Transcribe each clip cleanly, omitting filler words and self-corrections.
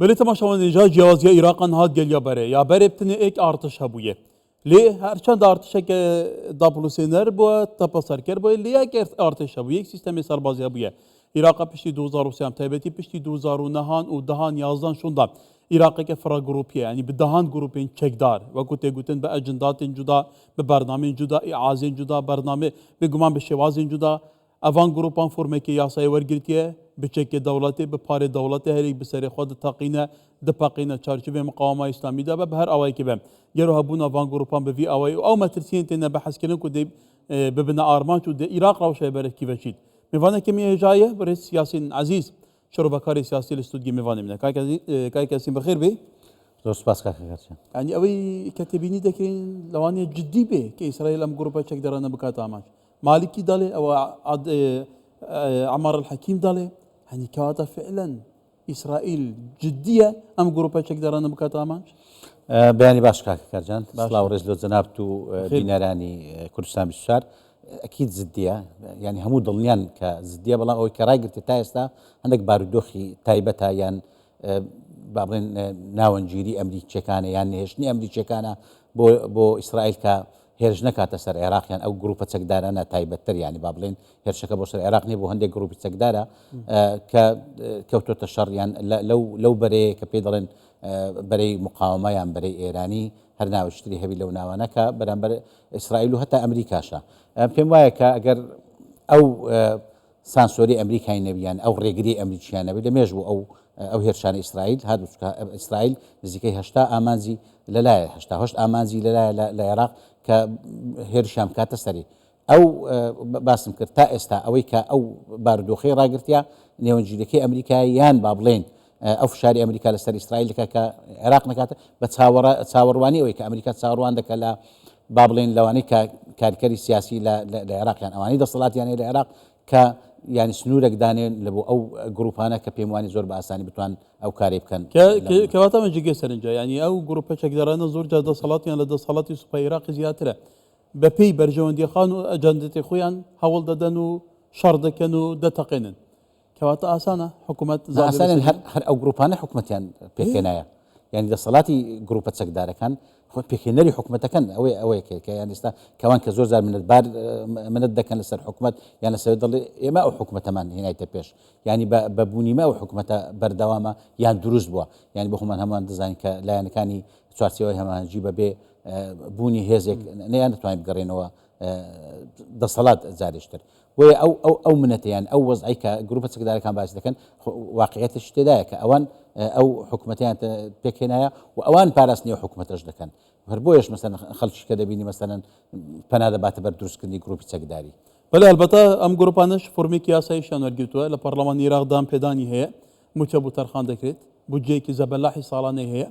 بله تماشاوان اینجا جوازی عراق هات گل یا بره بتنی یک ارتش هبویه لی هرچند ارتش که داپلوسینر با تپاسر کرد با لی یک ارتش هبویه یک سیستم سربازی هبویه عراق پشتی 2003 هم تایبتی پشتی 2009 و دهان 11 شوندا عراق که فرا گروپیه یعنی به دهان گروپین چکدار و گوته گوتن به اجندات جدا به برنامه جدا اعاز جدا برنامه به گمان به شواز جدا اوان گروپان فرمه که یاسای ورگرتیه به چک دولتی به پار دولتی هری به سر خود تقینه دپقینه چارچوب مقاومه اسلامی ده به هر اوای که بم گرو هبون اوان گروپان به وی اوای او مترسین تنه بحث کردن که دی ببنا آرمان شو دی عراق روشه بره کی وشید میوانه که می جایه برای سیاسی عزیز شروع بکاری سیاسی الاستودیو میوانه منه کای کسی بخیر بی دوست باس کارشان يعني أوي كاتبيني دكين لواني جدي به كإسرائيل أم جروبا شك درنا بكاتا ماش مالكي دالي أو عمار الحكيم دالي يعني كواتا فعلا إسرائيل جدية أم جروبا شك درنا بكاتا ماش بياني باش كارجان سلاو رزلو زنابتو بيناراني كردستان بالشار اكيد زديه يعني همو ضلنيان كزديه بلا او كراي قلت تايستا عندك باردوخي تايبتها يعني بابلين ناونجيري امريكا كان يعني هشني امريكا كان بو اسرائيل كا هرج نكات سر العراق يعني او جروب تسقدار انا تايبتر يعني بابلين هرشك بو سر العراق ني بو هندي جروب تسقدار ك كوتو الشر يعني لو بري كبيدرن بري مقاومه يعني بري ايراني هرنا واشتري هبي لو ناوانكا برامبر اسرائيل وحتى امريكا شا فيم وايكا اگر او سانسوري امريكا نبيان او ريغري امريكا نبي لميجبو او هيرشان اسرائيل هادو اسرائيل نزيكي هشتا امانزي لا هشتا هشت امانزي لا العراق كهيرشام كاتسري او باسم كرتا استا اويكا او باردوخي راغرتيا نيونجيليكي امريكايان بابلين او فشاري امريكا لسر اسرائيل كعراق نكات تصاورواني اويكا امريكا تصاوروان دك لا بابلين لواني كاركري سياسي للعراق يعني اواني دصلات يعني العراق ك يعني سنورك دانين لبو او جروبانا كبيمواني زور باساني بتوان او كاريب كان كواتا من جيجي سرنجا يعني او جروبا شكدرانا زور جادا صلات يعني لدى صلاتي سوبا عراق زياتره ببي برجوان دي خانو اجندتي خويان حول ددنو شردكنو دتقينن كواتا اسانا حكومه اسانا هر او جروبانا حكومتيان بكنايا يعني دا صلاتي جروبا سكدار كان بيكينري حكومته كان اوي يعني كمان كزور زار من البار من الدكن لسر حكومه يعني سيضل ما او حكومه من هنا يتبيش يعني ببوني ما او حكومته بردوامه يعني دروز بوا يعني بهم همان ديزاين لا يعني كاني سوارسيوي همان جيب به بوني هيزك يعني توين بقرينوا ده صلاه زادشتر او منته يعني او وضعي كجروب سكدار كان باش لكن واقعيه اشتداك اوان او حكومتين بكنايا واوان بارسني حكومه اجدكن هربويش مثلا خلش كذا بيني مثلا فنادا بعتبر دروس كني جروب سكداري بله البته ام گروپانش فرمی کیاسای شان ورگیتوه لپارلمان عراق دام پیدانی هي متشبو ترخان دکرت بودجه کی زبلحی سالانه هي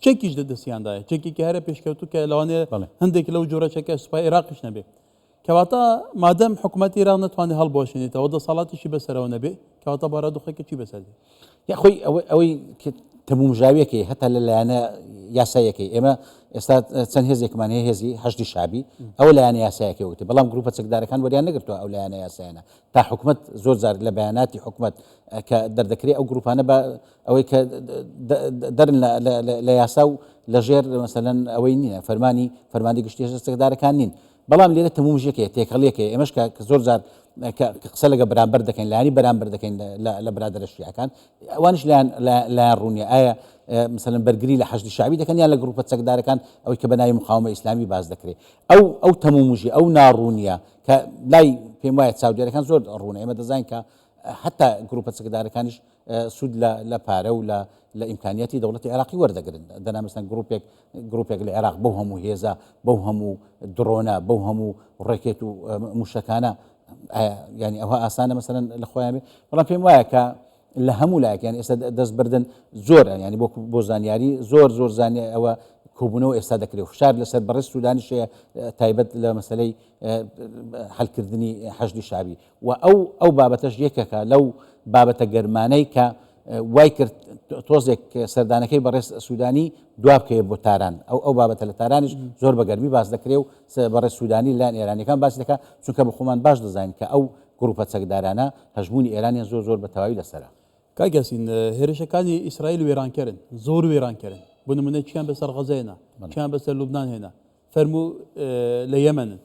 چکیش ده دسیان دای چکی که هر پیشکتو که لوانه هندک لو جوره چک اسپای عراقش نبی كواتا مادام حكومة إيران نتواني هالبوشيني تودا صلاتي شي بسره ونبي كواتا بارادو خيك شي بسره يا أخوي أوي تموم جاويكي حتى لا أنا ياسايكي إما استاد سنهزي كمان هي حشد الشعبي أو لا أنا ياسايكي وقتي بلام جروبات سكدار كان ودي أنا قلتوا أو لا أنا ياساينا تا حكومة زور زار لبياناتي حكومة كدردكري أو جروب أنا با أو كدر لا ياساو لغير مثلا أوينين فرماني قشتي سكدار كانين بلام ليلة تمومجيكي تيكاليكي إماش كزور زار كقصلق برامبر دكين لاني برامبر دكين لا برادر الشيعة كان وانش لان رونيا آية مثلا برقري لحشد الشعبي ده كان يالا جروبة سكدار كان او كبناي مقاومة اسلامي باز ذكري او تمومجي او نارونيا لاي في مواية سعودية كان زور رونيا اما دزاين حتى جروبة سكدار كانش سود لا بارا ولا لامكانيات دوله العراق ورده قرن دنا مثلا جروبيك العراق بوهمو هيزا بوهمو درونا بوهمو ركيتو مشكانا يعني او اسانه مثلا الاخويا والله في موايا لهمو لاك يعني دز بردن زور يعني بو زانياري زور زاني او كوبونو استاد كريو فشار لسر بر السودان شيء تايبت لمساله حل كردني حشد الشعبي او بابتش يكك لو بابت جرماني ك وايكر توزك سردانكي برس سوداني دواب كي بوتاران او بابت التارانش زور بگرمي باز دكريو برس سوداني لان ايراني كان باز دكا چونك بخومان باش ديزاين ك او جروبات سكدارانا هجموني ايراني زور بتواوي لسرا کاگەسین هێرشەکانی ئیسرائیل وێرانکەرن زۆر وێرانکەرن بۆ نمونە چیان بەسەر غەزەیەنە چیان بەسەر لوبنان هێنا فەرموو لە یەمەنن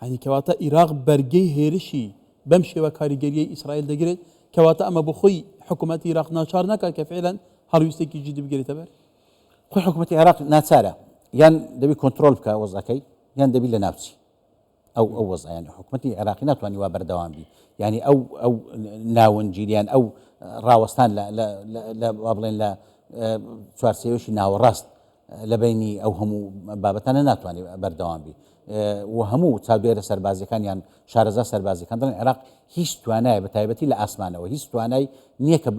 هەنی کەواتە عێراق بەرگەی هێرشی بەم شێوە کاریگەریەی ئیسرائیل دەگرێت کەواتە ئەمە بۆ خۆی حکوومەتی عێراق ناچار ناکات کە فعلا هەڵویستێکی جدی بگرێتە بەر خۆی حکوومەتی عێراق ناچارە یان دەبی کۆنتترۆل بکە وەزەکەی یان دەبی لە ناوچی ئەو وەزە ینی حکوومەتی عێراقی ناتوانانی وا بەردەوام بی ینی ئەو ناوەنجیریان ئەو ڕاوەستان لە بڵێن لە چوارچێوەشی ناوەڕاست لە بینی ئەو هەموو بابەتانە ناتوانێت بەردەوام بی و هەموو چاودێرە سەربازەکانیان شارەزا سەربازەکان دەڵێن عێراق هیچ توانایە بە تایبەتی لە ئاسمانەوە هیچ توانای نییە کە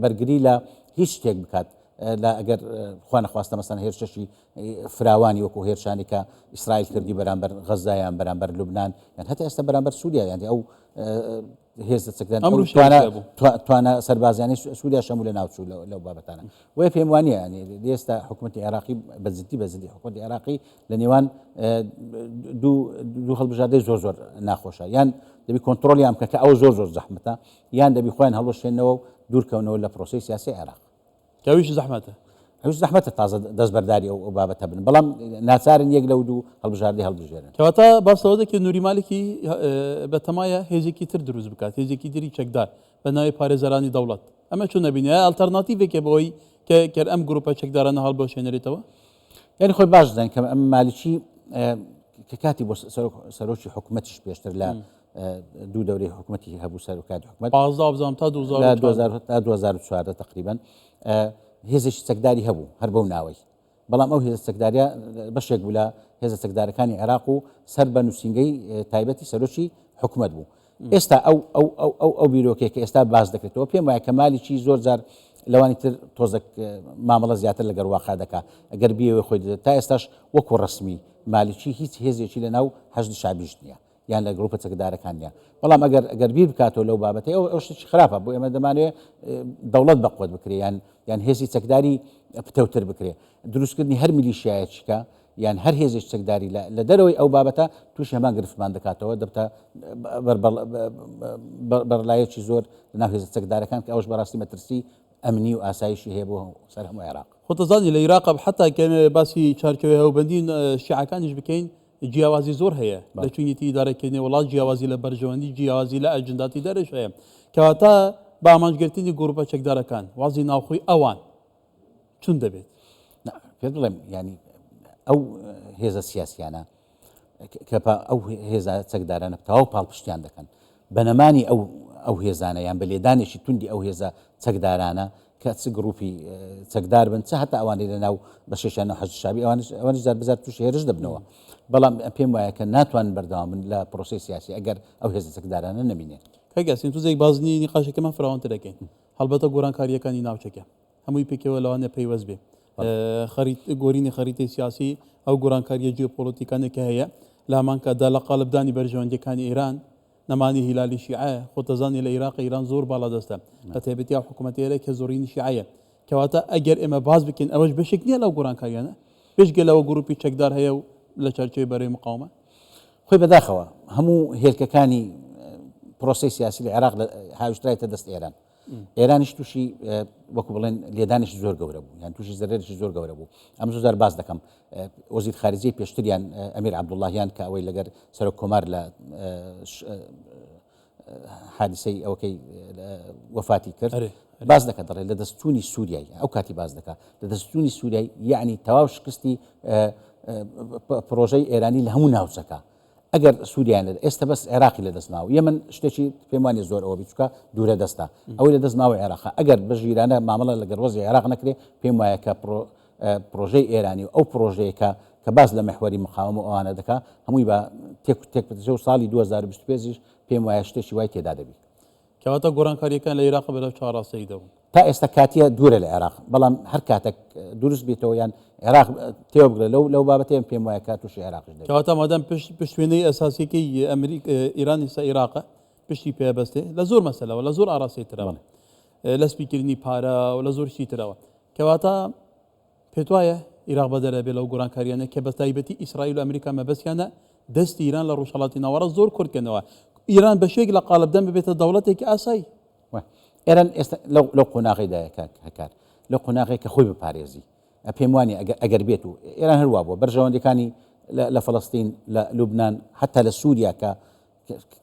بەرگری لە هیچ شتێک بکات لا ئەگەر خوا نەخواستە مەسەن هێرشەشی فراوانی وەکو هێرشانی کە ئیسرائیل کردی بەرامبەر غەزایان بەرامبەر لوبنان یان هەتا ئێستا بەرامبەر سووریا یانی ئەو هێزە چەکدان توانە سەربازیانی سووریا شەمول لە ناوچوو لەو بابەتانە وێ پێم وانە ینی ئێستا حکوومەتی عێراقی بەزدی حکوومەتی عێراقی لە نێوان دوو هەڵبژاردەی زۆر ناخۆشە یان دەبی کۆنتترۆلیان بکە کە ئەو زۆر زەحمەتە یان دەبی خۆیان هەڵەشێنەوە و دوورکەونەوە لە پرۆسی سیاسی عێراق کەویش زەحمەتە هەوش زەحمەتە تازە دەستبەرداری ئەو بابەتە بن بەڵام ناچارن یەک لەو دوو هەڵبژاردەی هەڵبژێرن کەواتە باسەوە دەکە نوری مالکی بە تەمایە هێزێکی تر دروست بکات هێزێکی دیری چەکدار بە ناوی پارێزەرانی دەوڵەت ئەمە چۆن نەبینە ئالتەرناتیڤێکە بەوەی کە ئەم گروپە چەکدارانە هەڵبەشێنێتەوە یعنی خۆی باش دەن کە ئەم مالکی کە کاتی بۆ سەرۆکی حکوومەتیش پێشتر لە دوو دەورەی حکوومەتی هەبوو سەرۆکاتی حکوومەت 2014 تقریبا هێزێکی چەکداری هەبوو هەر بەو ناوەی بەڵام ئەو هێزە چەکداریە بەشێک بوو لە هێزە چەکدارەکانی عێراق و سەر بە نووسینگەی تایبەتی سەرۆکی حکوومەت بوو ئێستا ئەو بیرۆکێک کە ئێستا باز دەکرێتەوە پێم وایە کە مالیکی زۆر جار لەوانی تر تۆزێک مامەڵە زیاتر لەگەر واقع دەکا ئەگەر بیەوەی خۆی دەدێت تا ئێستاش وەکو ڕسمی مالیکی هیچ هێزێکی لە ناو حەشد شابیش نییە یان لە گروپە چەکدارەکان نیە بەڵام ئەگەر بیر بکاتەوە لەو بابەتەی ئەو شتێکی خراپە بۆ ئێمە دەمانوێت دەوڵەت بەقوت بکرێ یان هێزی چەکداری پتەوتر بکرێ دروستکردنی هەر میلیشایەکە یان هەر هێزێک چەکداری لە دەرەوەی ئەو بابەتە توش هەمان گرفتمان دەکاتەوە دەبتە بەرلایەکی زۆر لە ناو هێزە چەکدارەکان کە ئەوش بەڕاستی مەترسی ئەمنی و ئاسایشی هەیە بۆ سەر هەموو عێراق خۆتەزانی لە عێراق حتا کە باسی چارکەوەی هەوبەندی شیعەکانیش بکەین جیاوازی زۆر هەیە لە چونیتی ئیدارەکردنی وڵات جیاوازی لە بەرژەوەندی جیاوازی لە ئەجنداتی دەرش هەیە کەواتە بە ئامانجگرتنی گروپە چەکدارەکان وازی ناوخۆی ئەوان چون دەبێت پێ بڵێم ینی ئەو هێزە سیاسیانە کە ئەو هێزە چەکدارانە تەواو پاڵپشتیان دەکەن بەنەمانی ئەو هێزانە یان بە لێدانێکی توندی ئەو هێزە چەکدارانە کە چ گروپی چەکدار بن چه هەتا ئەوانەی لە ناو بەشێشیان حەشد شابی ئەوانش زار بزار توش هێرش دەبنەوە بەڵام پێم وایە کە ناتوانن بەردەوام بن لە پرۆسی سیاسی ئەگەر ئەو هێزە چەکدارانە نەبینێت کەگەسین توزێک بازنی نیقاشەکەمان فراوانتر دەکەین هەڵبەتە گۆرانکاریەکانی ناوچەکە هەمووی پێکەوە لەوانە پەیوەست بێ گۆرینی خەریتەی سیاسی ئەو گۆرانکاریە جیۆپۆلیتیکانێکە هەیە لە هەمانکەدا لە قالبدانی بەرژەوەندەکانی ئێران نەمانی هیلالی شیعە خۆتەزانی لە عێراق ئێران زۆر باڵا دەستە لە تایبەتی حکوومەتێرە کە زۆرینی شیعەیە کەواتە ئەگەر ئێمە باز بکەین ئەوەش بەشێک نییە لەو گۆرانکاریانە پێشگەلەوە گروپی چەکدار هەیە و لە چارچەوەی بەرەی مقاومە خۆی بەداخەوە هەموو هێلکەکانی پرۆسی سیاسی لە عێراق هاوشترایتە دەست ئێرانیش تووشی وەکو بڵێن لێدانیش زۆر گەورە بوو یان تووشی زەرێکی زۆر گەورە بوو ئەم زۆر باز دەکەم وەزیر خارجی پێشتریان ئەمیر عەبدوڵڵاهیان کە ئەوەی لەگەر سەرۆک کۆمار لە حادثەی ئەوەکەی وەفاتی کرد باز دەکات دەڵێت لە دەستوری سووریای ئەو کاتی باز دەکات لە دەستوری سووریای یعنی تەواو شکستی پرۆژەی ئێرانی لە هەموو ناوچەکە ئەگەر سووریان ئێستا بەس عێراقی لە دەستماوە یەمن شتێکی پێم وانێ زۆر ئەوە بچووکە دوورە دەستە ئەوەی لە دەستماوە عێراق ئەگەر بە ژیرانە مامەڵە لەگەر وەزی عێراق نەکرێ پێم وایە کە پرۆژەی ئێرانی و ئەو پرۆژەیەکە کە باز لە مەحوەری مقاومە و ئەوانە دەکا هەمووی بە تێک بتەژە و ساڵی 2025 پێم وایە شتێکی وای تێدا دەبی کەواتە گۆرانکاریەکان لە عێراق بەرەو چوارڕاستەی دەبوون تا ئێستا کاتیە دوورە لە عێراق بەڵام هەر کاتێک دروست بێتەوە یان عێراق تێوە بگرە لەو بابەتەیە پێم وایە کات تووشی عێراقش دەبێت کەواتە مادام پشتوێنەی ئەساسیەکەی ئیران ئێستا عێراقە پشتی پێبەستێ لە زۆر مەسەلەوە لە زۆر ئاراستەی ترەوە لە سپیکردنی پارە و لە زۆر شتی ترەوە کەواتە پێت وایە عێراق بەدەرەبێت لەو گۆرانکاریانە کە بە تایبەتی ئیسرائیل و ئەمریکا مەبەستیانە دەستی ئیران لە ڕۆژهەڵاتی ناوەڕاست زۆر کورتکردنەوە ئیران بەشێک لە قالبدەم ببێتە دەوڵەتێکی ئاسایی ئێران ئێستا لەو قۆناغیدایە هەکار لەو قۆناغی کە خۆی بپارێزی پێم وانی ئەگەر بێت و ئێران هەروە بووە بەرژەوەندەکانی لە فەڵەستین لە لوبناان حتا لە سووریا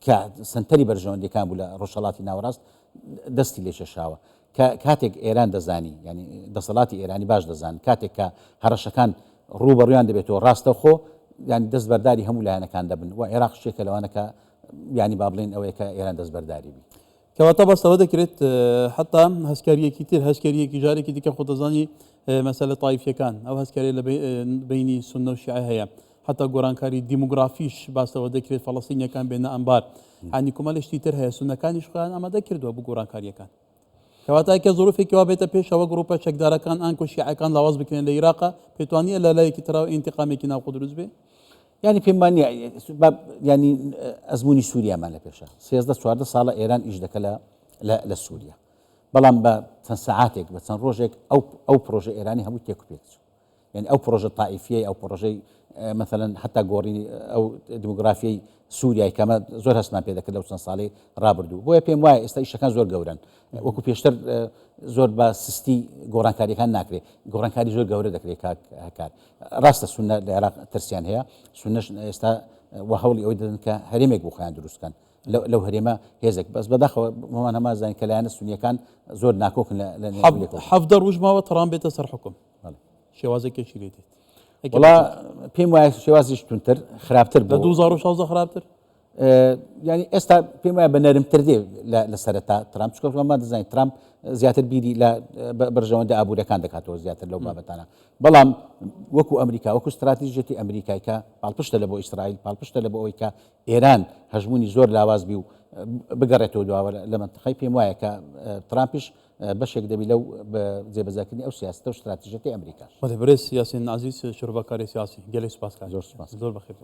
کە سنتەری بەرژەوەندەکان بوو لە ڕۆژهڵاتی ناوەڕاست دەستی لێ شەشاوە کاتێک ئێران دەزانی ینی دەسەڵاتی ئێرانی باش دەزان کاتێک کە هەڕەشەکان ڕوبەڕویان دەبێتەوە ڕاستە خۆ ینی دەست بەرداری هەموو لایەنەکان دەبن و عێراق شتێکە لەوانەکە ینی با بڵێن ئەوەیە کە ئێران دەست بەرداری بی کەواتە بەستەوە دەکرێت حتا هەسکاریەکی تر هەسکاریەکی جارێکی دیکە خۆدەزانی مەسەلە تایفیەکان ئەو هەسکاری لە بینی سونە و شیعە هەیە حتا گۆرانکاری دیموگرافیش باسەوە دەکرێت فەڵەستینیەکان بێنە ئەمبار عنی کومەلشتی تر هەیە سونەکانی شخوایان ئامادە کردووە بۆ گۆرانکاریەکان کەواتە کە زۆرفێکی وا بێتە پێشەوە گڕۆپە چەکدارەکان ئەنکۆ شیعەکان لاواز بکرێن لە عێراقا پێتوانیە لە لایەکی ترەوە ئینتیقامێکی ناوخۆ دروست بێ ینی پێم وانە ینی ئەزمموی سووریامان لە پێشە 13 ساڵە ئێران ئیش دەکە لە سووریا بەڵام بە چەند سەعاتێک بە چەند ڕۆژێک ئەو پرۆژە ئێرانی هەموو تێک پێت یعنی ئەو پرۆژە تائیفیە ئەو پرۆژەی مثلا حتا گۆڕینی ئەو دیموگرافیای سووریای کەمە زۆر هەستمان پێ دەکرد لەو چەند ساڵی ڕابردوو بۆیە پێم وایە ئێستا ئیشەکان زۆر گەورن وەکو پێشتر زۆر بە سستی گۆڕانکاریەکان ناکرێت گۆڕانکاری زۆر گەورە دەکرێت هەکار ڕاستە سونە لە عێراق ترسیان هەیە سونەش ئێستا وە هەوڵی ئەوەی دەدەن کە هەرێمێک بۆ خۆیان دروستکەن لەو هەرێمە هێزێک بەس بەداخەوە مامان هەمازانین کە لایەنە سونیەکان زۆر ناکۆکن لە حەفدە ڕۆژماوە تەڕام بێتە سەر حکم شێوازێکێکی لێ دێت وڵا پێم وایە شێوازیش تونتر خراپتر لە 2016 خراپتر ینی ئێستا پێم وایە بە نەرمتر دێ لە سەرەتا ترامپ چکۆما دەزانین ترامپ زیاتر بیری لە بەرژەوەندە ئابوورەکان دەکاتەوە زیاتر لەو بابەتانە بەڵام وەکو ئەمریکا وەکو استراتیژێتی ئەمریکای کە پاڵپشتە لە بۆ ئیسرائیل پاڵپشتە لە بۆ ئەوەی کە ئێران هەژمونی زۆر لاواز بی و بگەڕێتەوە دواوە لە منتقەی پێم وایە کە ترامپیش بەشێک دەبی لەو جێبەجارکردنی ئەو سیاستە و استراتیژێتی ئەمریکاش بەڕێز یاسین عەزیز شۆربەکاری سیاسی گەلێک سوپاسکار زۆر سوپاس زۆر بەخێر.